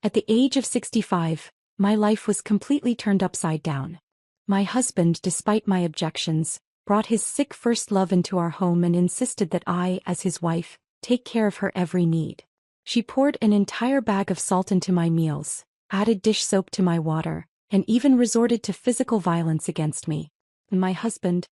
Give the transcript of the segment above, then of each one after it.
At the age of 65, my life was completely turned upside down. My husband, despite my objections, brought his sick first love into our home and insisted that I, as his wife, take care of her every need. She poured an entire bag of salt into my meals, added dish soap to my water, and even resorted to physical violence against me. And my husband?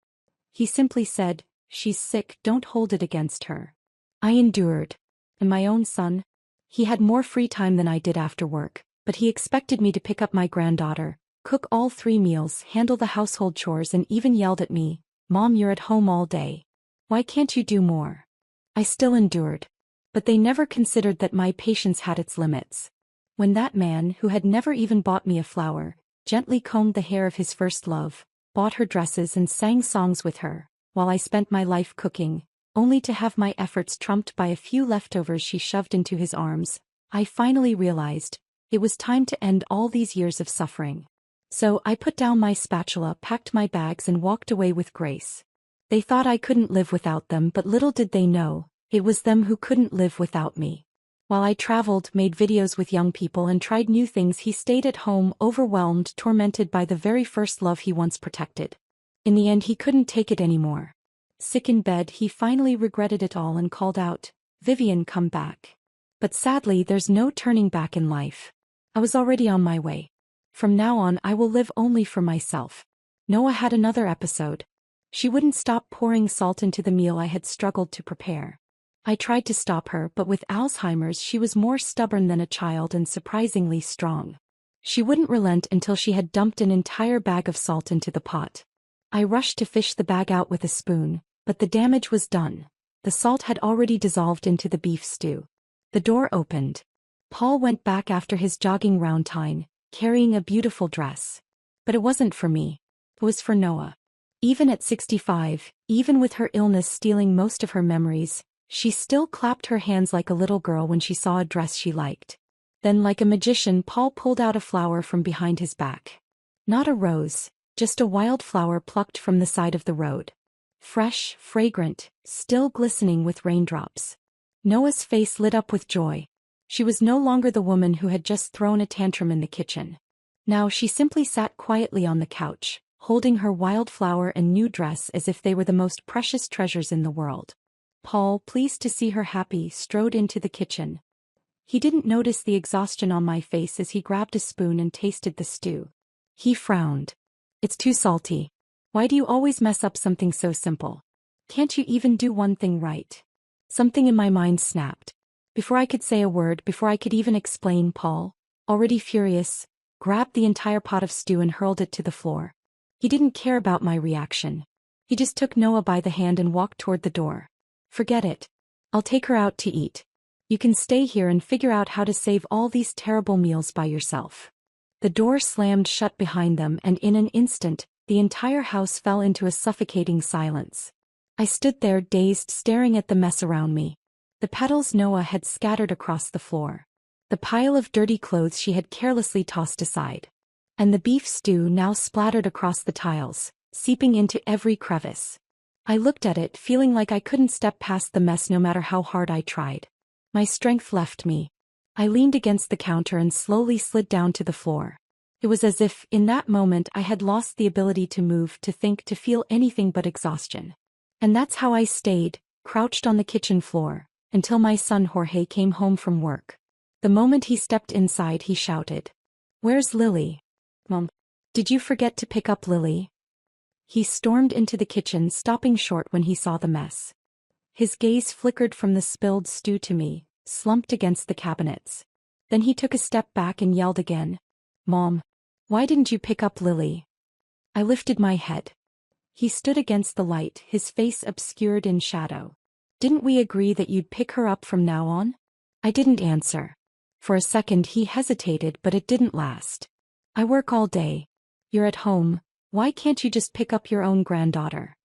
He simply said, "She's sick, don't hold it against her." I endured. And my own son? He had more free time than I did after work, but he expected me to pick up my granddaughter, cook all 3 meals, handle the household chores, and even yelled at me, "Mom, you're at home all day. Why can't you do more?" I still endured. But they never considered that my patience had its limits. When that man, who had never even bought me a flower, gently combed the hair of his first love, bought her dresses and sang songs with her, while I spent my life cooking, only to have my efforts trumped by a few leftovers she shoved into his arms, I finally realized it was time to end all these years of suffering. So I put down my spatula, packed my bags, and walked away with grace. They thought I couldn't live without them, but little did they know, it was them who couldn't live without me. While I traveled, made videos with young people, and tried new things, he stayed at home, overwhelmed, tormented by the very first love he once protected. In the end, he couldn't take it anymore. Sick in bed, he finally regretted it all and called out, "Vivian, come back." But sadly, there's no turning back in life. I was already on my way. From now on, I will live only for myself. Noah had another episode. She wouldn't stop pouring salt into the meal I had struggled to prepare. I tried to stop her, but with Alzheimer's she was more stubborn than a child and surprisingly strong. She wouldn't relent until she had dumped an entire bag of salt into the pot. I rushed to fish the bag out with a spoon, but the damage was done. The salt had already dissolved into the beef stew. The door opened. Paul went back after his jogging routine, carrying a beautiful dress. But it wasn't for me. It was for Noah. Even at 65, even with her illness stealing most of her memories, she still clapped her hands like a little girl when she saw a dress she liked. Then, like a magician, Paul pulled out a flower from behind his back. Not a rose, just a wild flower plucked from the side of the road. Fresh, fragrant, still glistening with raindrops. Noah's face lit up with joy. She was no longer the woman who had just thrown a tantrum in the kitchen. Now she simply sat quietly on the couch, holding her wildflower and new dress as if they were the most precious treasures in the world. Paul, pleased to see her happy, strode into the kitchen. He didn't notice the exhaustion on my face as he grabbed a spoon and tasted the stew. He frowned. "It's too salty. Why do you always mess up something so simple? Can't you even do one thing right?" Something in my mind snapped. Before I could say a word, before I could even explain, Paul, already furious, grabbed the entire pot of stew and hurled it to the floor. He didn't care about my reaction. He just took Noah by the hand and walked toward the door. "Forget it. I'll take her out to eat. You can stay here and figure out how to save all these terrible meals by yourself." The door slammed shut behind them, and in an instant, the entire house fell into a suffocating silence. I stood there dazed, staring at the mess around me. The petals Noah had scattered across the floor. The pile of dirty clothes she had carelessly tossed aside. And the beef stew now splattered across the tiles, seeping into every crevice. I looked at it, feeling like I couldn't step past the mess no matter how hard I tried. My strength left me. I leaned against the counter and slowly slid down to the floor. It was as if, in that moment, I had lost the ability to move, to think, to feel anything but exhaustion. And that's how I stayed, crouched on the kitchen floor, until my son Jorge came home from work. The moment he stepped inside, he shouted, "Where's Lily? Mom, did you forget to pick up Lily?" He stormed into the kitchen, stopping short when he saw the mess. His gaze flickered from the spilled stew to me, slumped against the cabinets. Then he took a step back and yelled again, "Mom, why didn't you pick up Lily?" I lifted my head. He stood against the light, his face obscured in shadow. "Didn't we agree that you'd pick her up from now on?" I didn't answer. For a second he hesitated, but it didn't last. "I work all day. You're at home. Why can't you just pick up your own granddaughter?"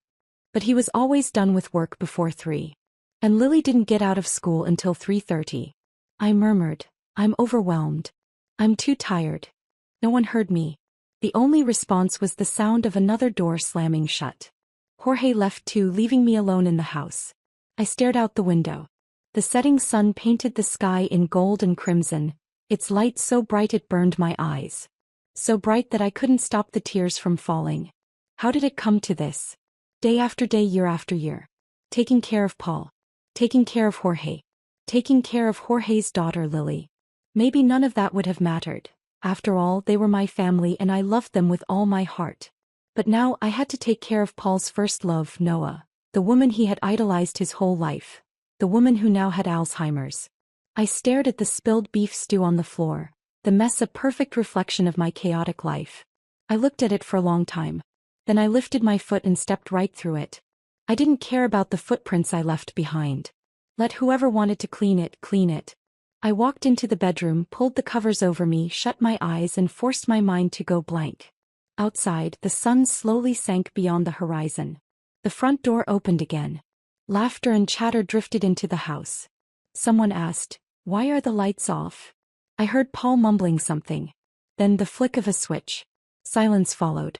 But he was always done with work before 3. And Lily didn't get out of school until 3:30. I murmured, "I'm overwhelmed. I'm too tired." No one heard me. The only response was the sound of another door slamming shut. Jorge left too, leaving me alone in the house. I stared out the window. The setting sun painted the sky in gold and crimson, its light so bright it burned my eyes. So bright that I couldn't stop the tears from falling. How did it come to this? Day after day, year after year. Taking care of Paul. Taking care of Jorge. Taking care of Jorge's daughter Lily. Maybe none of that would have mattered. After all, they were my family and I loved them with all my heart. But now I had to take care of Paul's first love, Noah, the woman he had idolized his whole life, the woman who now had Alzheimer's. I stared at the spilled beef stew on the floor, the mess a perfect reflection of my chaotic life. I looked at it for a long time. Then I lifted my foot and stepped right through it. I didn't care about the footprints I left behind. Let whoever wanted to clean it, clean it. I walked into the bedroom, pulled the covers over me, shut my eyes and forced my mind to go blank. Outside, the sun slowly sank beyond the horizon. The front door opened again. Laughter and chatter drifted into the house. Someone asked, "Why are the lights off?" I heard Paul mumbling something. Then the flick of a switch. Silence followed.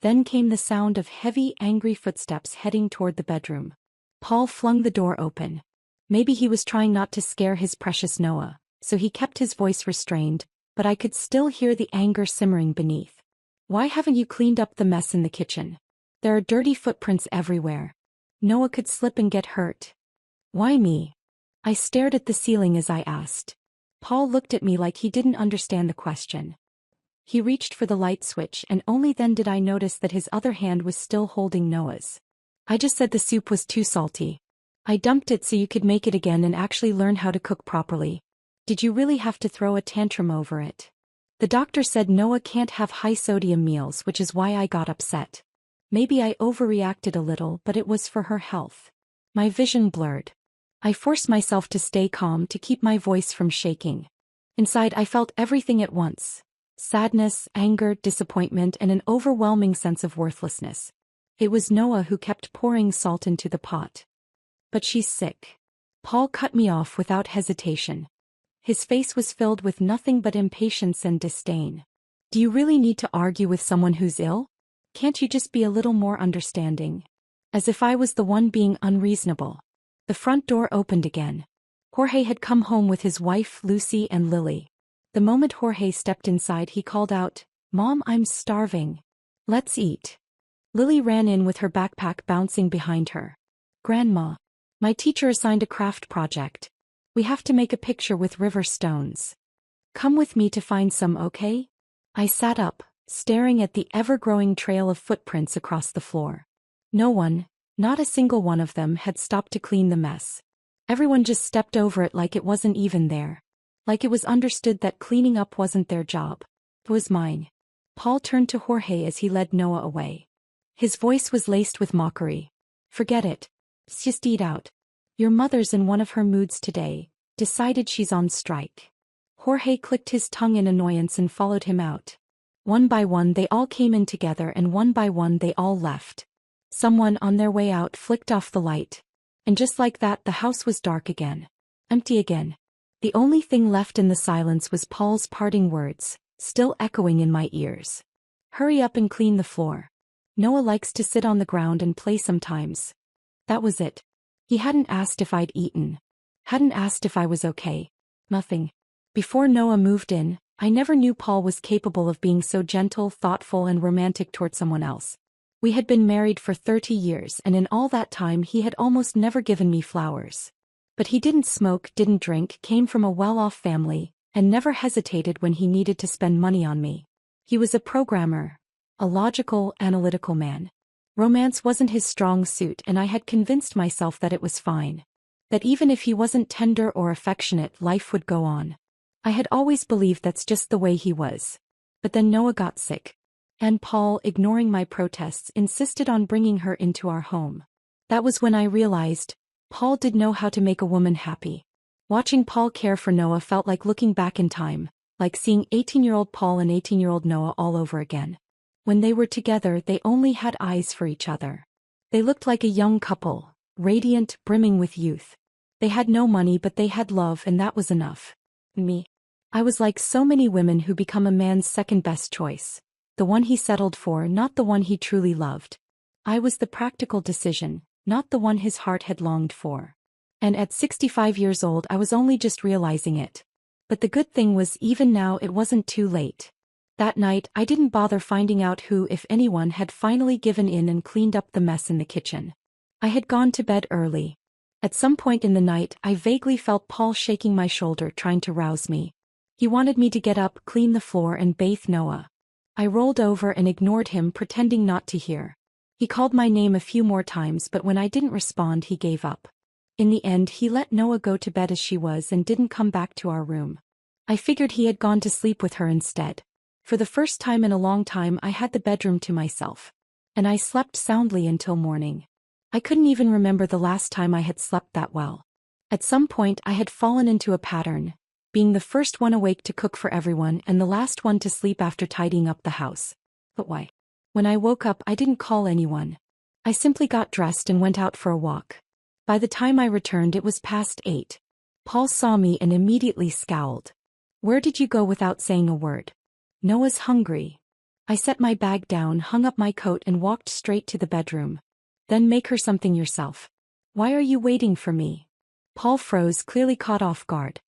Then came the sound of heavy, angry footsteps heading toward the bedroom. Paul flung the door open. Maybe he was trying not to scare his precious Noah, so he kept his voice restrained, but I could still hear the anger simmering beneath. "Why haven't you cleaned up the mess in the kitchen? There are dirty footprints everywhere. Noah could slip and get hurt." "Why me?" I stared at the ceiling as I asked. Paul looked at me like he didn't understand the question. He reached for the light switch and only then did I notice that his other hand was still holding Noah's. "I just said the soup was too salty. I dumped it so you could make it again and actually learn how to cook properly. Did you really have to throw a tantrum over it?" The doctor said Noah can't have high-sodium meals, which is why I got upset. Maybe I overreacted a little, but it was for her health. My vision blurred. I forced myself to stay calm to keep my voice from shaking. Inside I felt everything at once. Sadness, anger, disappointment, and an overwhelming sense of worthlessness. It was Noah who kept pouring salt into the pot. "But she's sick." Paul cut me off without hesitation. His face was filled with nothing but impatience and disdain. "Do you really need to argue with someone who's ill? Can't you just be a little more understanding?" As if I was the one being unreasonable. The front door opened again. Jorge had come home with his wife Lucy and Lily. The moment Jorge stepped inside he called out, "Mom, I'm starving. Let's eat." Lily ran in with her backpack bouncing behind her. "Grandma. My teacher assigned a craft project. We have to make a picture with river stones. Come with me to find some, okay?" I sat up, staring at the ever-growing trail of footprints across the floor. No one, not a single one of them, had stopped to clean the mess. Everyone just stepped over it like it wasn't even there. Like it was understood that cleaning up wasn't their job. It was mine. Paul turned to Jorge as he led Noah away. His voice was laced with mockery. "Forget it. Just eat out. Your mother's in one of her moods today. Decided she's on strike." Jorge clicked his tongue in annoyance and followed him out. One by one they all came in together and one by one they all left. Someone on their way out flicked off the light. And just like that the house was dark again. Empty again. The only thing left in the silence was Paul's parting words, still echoing in my ears. "Hurry up and clean the floor. Noah likes to sit on the ground and play sometimes." That was it. He hadn't asked if I'd eaten. Hadn't asked if I was okay. Nothing. Before Noah moved in, I never knew Paul was capable of being so gentle, thoughtful, and romantic toward someone else. We had been married for 30 years and in all that time he had almost never given me flowers. But he didn't smoke, didn't drink, came from a well-off family, and never hesitated when he needed to spend money on me. He was a programmer. A logical, analytical man. Romance wasn't his strong suit and I had convinced myself that it was fine. That even if he wasn't tender or affectionate, life would go on. I had always believed that's just the way he was. But then Noah got sick. And Paul, ignoring my protests, insisted on bringing her into our home. That was when I realized, Paul did know how to make a woman happy. Watching Paul care for Noah felt like looking back in time, like seeing 18-year-old Paul and 18-year-old Noah all over again. When they were together they only had eyes for each other. They looked like a young couple, radiant, brimming with youth. They had no money but they had love and that was enough. Me. I was like so many women who become a man's second-best choice. The one he settled for, not the one he truly loved. I was the practical decision, not the one his heart had longed for. And at 65 years old I was only just realizing it. But the good thing was even now it wasn't too late. That night I didn't bother finding out who, if anyone, had finally given in and cleaned up the mess in the kitchen. I had gone to bed early. At some point in the night I vaguely felt Paul shaking my shoulder, trying to rouse me. He wanted me to get up, clean the floor and bathe Noah. I rolled over and ignored him, pretending not to hear. He called my name a few more times, but when I didn't respond he gave up. In the end he let Noah go to bed as she was and didn't come back to our room. I figured he had gone to sleep with her instead. For the first time in a long time I had the bedroom to myself. And I slept soundly until morning. I couldn't even remember the last time I had slept that well. At some point I had fallen into a pattern, being the first one awake to cook for everyone and the last one to sleep after tidying up the house. But why? When I woke up I didn't call anyone. I simply got dressed and went out for a walk. By the time I returned it was past 8. Paul saw me and immediately scowled. "Where did you go without saying a word?" "Noah's hungry." I set my bag down, hung up my coat and walked straight to the bedroom. "Then make her something yourself." "Why are you waiting for me?" Paul froze, clearly caught off guard.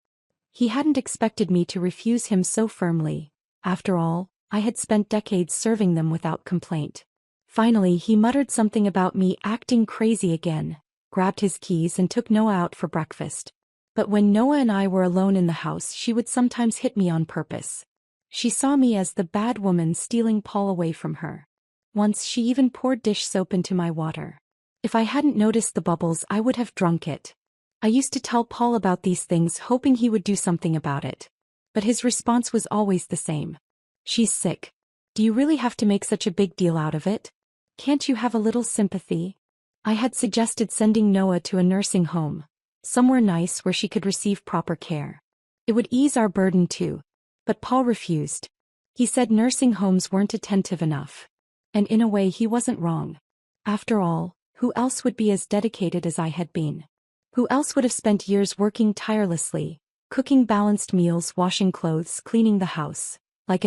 He hadn't expected me to refuse him so firmly. After all, I had spent decades serving them without complaint. Finally he muttered something about me acting crazy again, grabbed his keys and took Noah out for breakfast. But when Noah and I were alone in the house she would sometimes hit me on purpose. She saw me as the bad woman stealing Paul away from her. Once she even poured dish soap into my water. If I hadn't noticed the bubbles I would have drunk it. I used to tell Paul about these things hoping he would do something about it. But his response was always the same. "She's sick. Do you really have to make such a big deal out of it? Can't you have a little sympathy?" I had suggested sending Noah to a nursing home. Somewhere nice where she could receive proper care. It would ease our burden too. But Paul refused. He said nursing homes weren't attentive enough. And in a way he wasn't wrong. After all, who else would be as dedicated as I had been? Who else would have spent years working tirelessly, cooking balanced meals, washing clothes, cleaning the house?